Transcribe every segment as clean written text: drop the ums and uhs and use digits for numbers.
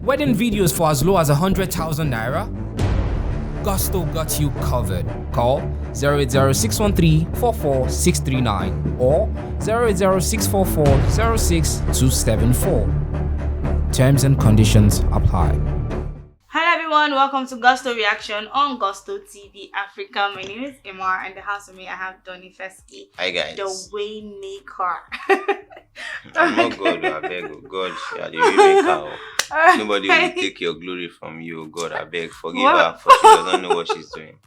Wedding videos for as low as 100,000 naira? Gusto got you covered. Call 080-613-44639 or 080-644-06274. Terms and conditions apply. Hello everyone, welcome to Gusto Reaction on Gusto TV Africa. My name is Imar, and the house with me I have Donny Fesky. Hi guys. The Waymaker. I'm not God, I beg you. God, you are the Waymaker. Nobody will take your glory from you, God. I beg, forgive her, for she doesn't know what she's doing.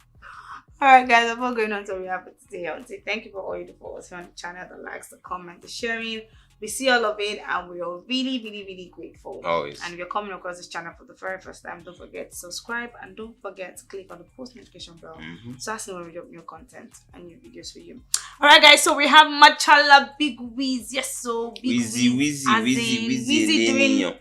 Alright guys, before going on to what we have for today, I want to say thank you for all you do for us here on the channel, the likes, the comment, the sharing. We see all of it and we are really grateful. Always. And if you're coming across this channel for the very first time, don't forget to subscribe and don't forget to click on the post notification bell so as to know when we drop new content and new videos for you. Alright guys, so we have Machala Big WIZ. Yes, so Big WIZ doing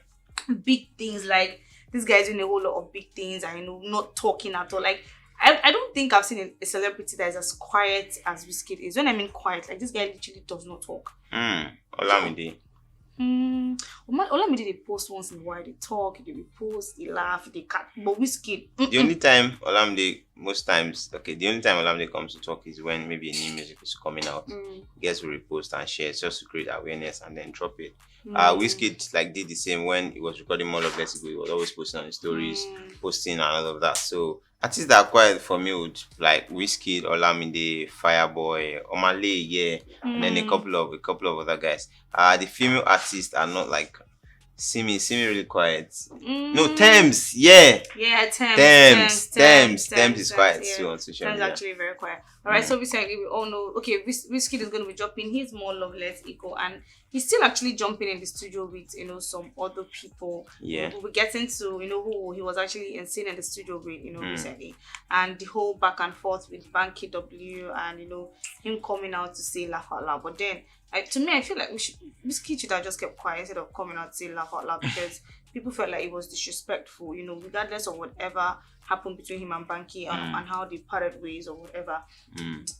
big things. Like this guy's doing a whole lot of big things and not talking at all. Like I don't think I've seen a celebrity that is as quiet as WIZKID is. When I mean quiet, like this guy literally does not talk. Olamide. Olamide, they post once in a while, they talk, they repost, they laugh, they cut. But WIZKID, the only time Olamide, most times, the only time Olamide comes to talk is when maybe a new music is coming out. He gets to repost and share just to create awareness and then drop it. WIZKID did the same when he was recording More Love Let's Go. He was always posting on his stories, posting and all of that. So artists that are quiet for me would like WIZKID, Olamide, Fireboy, Omale, and then a couple of other guys. The female artists are not like Simi really quiet. No, Tems, Tems is quiet too on social media. Tems actually very quiet. Alright, so recently we all know, okay, WIZKID is going to be dropping his More Love Let's Go, and he's still actually jumping in the studio with some other people. We'll be getting to who he was actually seen in the studio with recently, and the whole back and forth with Banky W and him coming out to say laugh out loud. But then to me, I feel like WIZKID should have just kept quiet instead of coming out to say laugh out loud, because people felt like it was disrespectful, regardless of whatever happened between him and Banky and how they parted ways or whatever.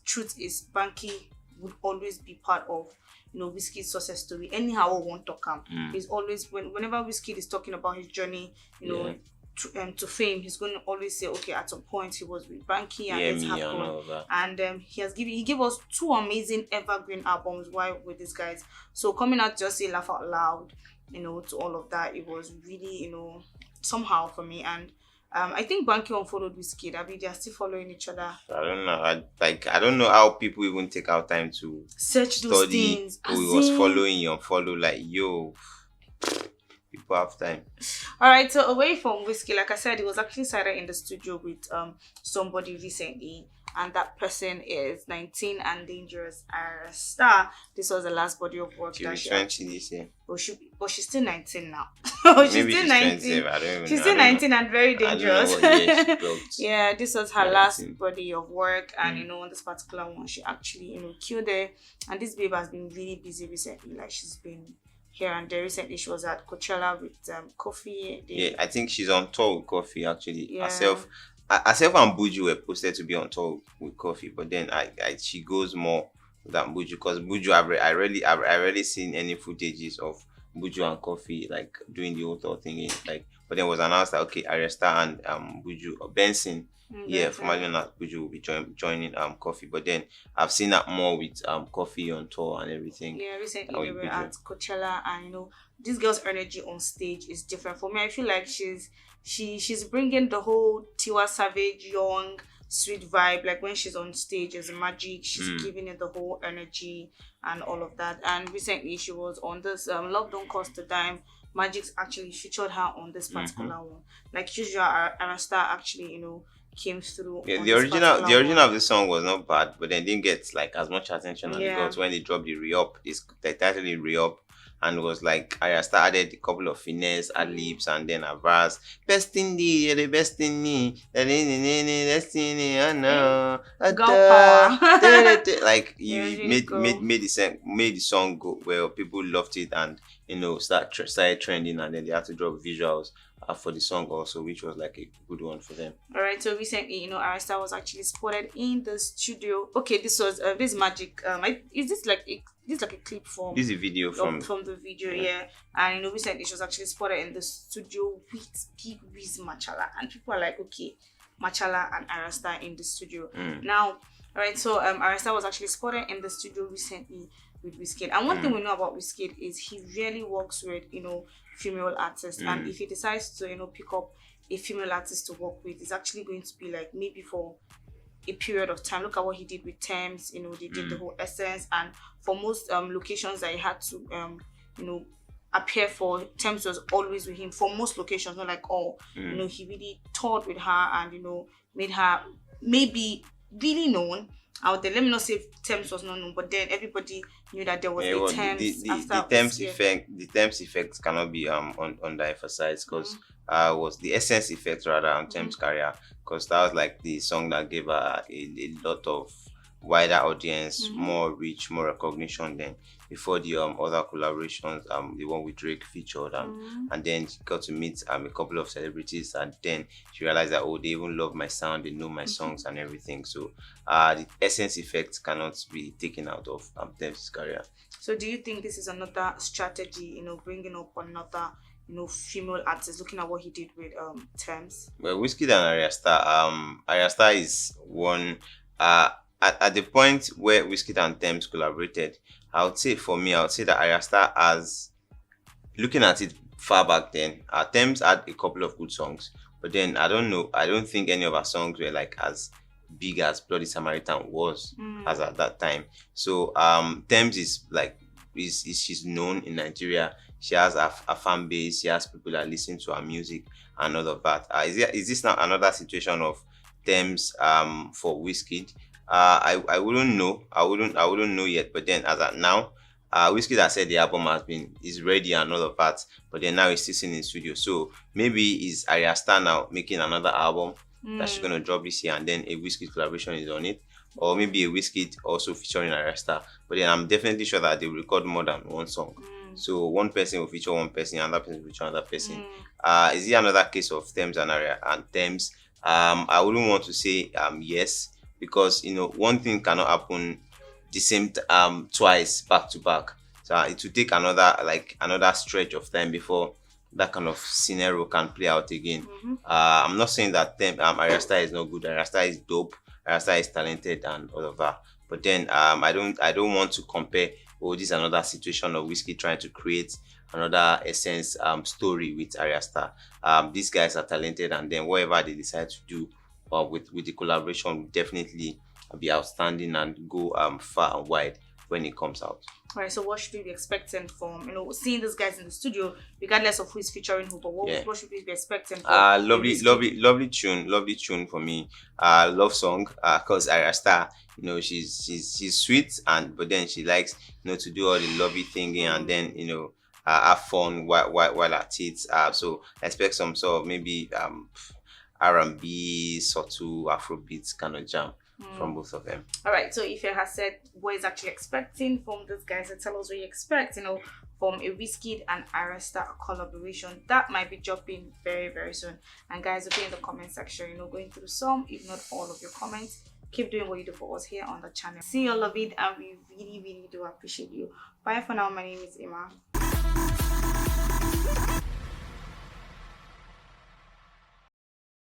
Truth is, Banky would always be part of WIZKID's success story. Anyhow, I won't talk him. He's always whenever WIZKID is talking about his journey, to fame, he's going to always say, okay, at some point he was with Banky and it's happened. And he gave us 2 amazing evergreen albums while with these guys. So coming out just say laugh out loud, to all of that, it was really, somehow for me. And I think Banky unfollowed WIZKID. I mean, they are still following each other. I don't know. I don't know how people even take out time to search those things. Who he was following, you unfollow. Like, yo, people have time. Alright, so away from WIZKID, like I said, he was actually sighted in the studio with somebody recently, and that person is 19 and dangerous Ayra Star. This was the last body of work She'll that be 20 this year. But she's still 19 now. Maybe still 19. 27. I don't even She's know. still 19 and very dangerous. Yeah, this was her last body of work, and on this particular one, she actually killed it. And this babe has been really busy recently. Like, she's been here and there. Recently, she was at Coachella with Kofi. I think she's on tour with Kofi actually. Herself and Buju were posted to be on tour with Kofi, but then she goes more than Buju, because Buju I've rarely seen any footages of Buju and Kofi like doing the whole tour thing. Like, but then it was announced that okay, Ayra Star and Buju or Benson. Formerly known as Buju will be joining Kofi, but then I've seen that more with Kofi on tour and everything. Yeah, recently they were at Coachella, and this girl's energy on stage is different. For me, I feel like she's bringing the whole Tiwa Savage young sweet vibe. Like when she's on stage, it's magic. She's giving it the whole energy and all of that. And recently she was on this Love Don't Cost a Dime. Magic's actually featured her on this particular one. Like usual, Ayra Star actually came through. Yeah, the original of the song was not bad, but then didn't get like as much attention as it got when they dropped the re-up. They titled it re-up, and it was like Ayra Star added a couple of finesse, ad-libs, and then a verse. Best in thee, you're the best in me. Destiny, I know. Like you made the song go well. People loved it, and started trending, and then they had to drop visuals for the song also, which was like a good one for them. All right. So recently, Ayra was actually spotted in the studio. Okay, this was this magic. Is this like a clip from? This is a video from the video, yeah. And recently she was actually spotted in the studio with big WIZ Machala, and people are like, okay, Machala and Ayra in the studio now. All right. So Ayra was actually spotted in the studio recently with WIZKID. And one thing we know about WIZKID is he really works with, female artists. And if he decides to, pick up a female artist to work with, it's actually going to be like maybe for a period of time. Look at what he did with Tems. They did the whole Essence. And for most locations that he had to, appear for, Tems was always with him for most locations, not like all. He really toured with her and, made her maybe really known out there. Let me not say if Tems was not known, but then everybody knew that there was a Tems. The Tems effect. The Tems effect cannot be underemphasized because was the Essence effect rather on Tems' career, because that was like the song that gave her a lot of wider audience, more reach, more recognition than before the other collaborations, the one with Drake featured, and then she got to meet a couple of celebrities, and then she realized that they even love my sound, they know my songs and everything. So the Essence effect cannot be taken out of Tems' career. So do you think this is another strategy, bringing up another female artist, looking at what he did with Tems? Well, WIZKID and Ayra is one. At the point where WIZKID and Tems collaborated, I would say that Ayra has, looking at it far back then, Tems had a couple of good songs, but then I don't think any of her songs were like as big as Bloody Samaritan was as at that time. So Tems is like she's known in Nigeria. She has a fan base. She has people that listen to her music and all of that. Is this now another situation of Tems for WIZKID? I wouldn't know. I wouldn't know yet. But then as at now, WIZKID has said the album is ready and all of that. But then now it's still in the studio. So maybe is Ayra now making another album that she's gonna drop this year, and then a WIZKID collaboration is on it, or maybe a WIZKID also featuring Ayra. But then I'm definitely sure that they will record more than one song. So one person will feature one person, another person will feature another person. Is it another case of Tems and Ayra and Tems? I wouldn't want to say yes, because one thing cannot happen the same twice back to back. So it will take another stretch of time before that kind of scenario can play out again. I'm not saying that Ayra is not good. Ayra is dope. Ayra is talented and all of that. But then I don't want to compare. Oh, this is another situation of WIZKID trying to create another Essence story with Ayra. These guys are talented, and then whatever they decide to do with the collaboration will definitely be outstanding and go far and wide when it comes out. All right, so what should we be expecting from seeing these guys in the studio, regardless of who is featuring who? But what should we be expecting? Lovely tune for me. Love song. Cause Ayra, she's sweet, but then she likes to do all the lovely thinking, and then have fun while at it. So I expect some sort of maybe R&B, subtle Afrobeats kind of jam from both of them. All right, so if you have said what is actually expecting from these guys, so tell us what you expect, from a WIZKID and Ayra collaboration that might be dropping very, very soon. And guys, will be in the comment section, going through some, if not all of your comments. Keep doing what you do for us here on the channel. See you all of it, and we really, really do appreciate you. Bye for now. My name is Emma.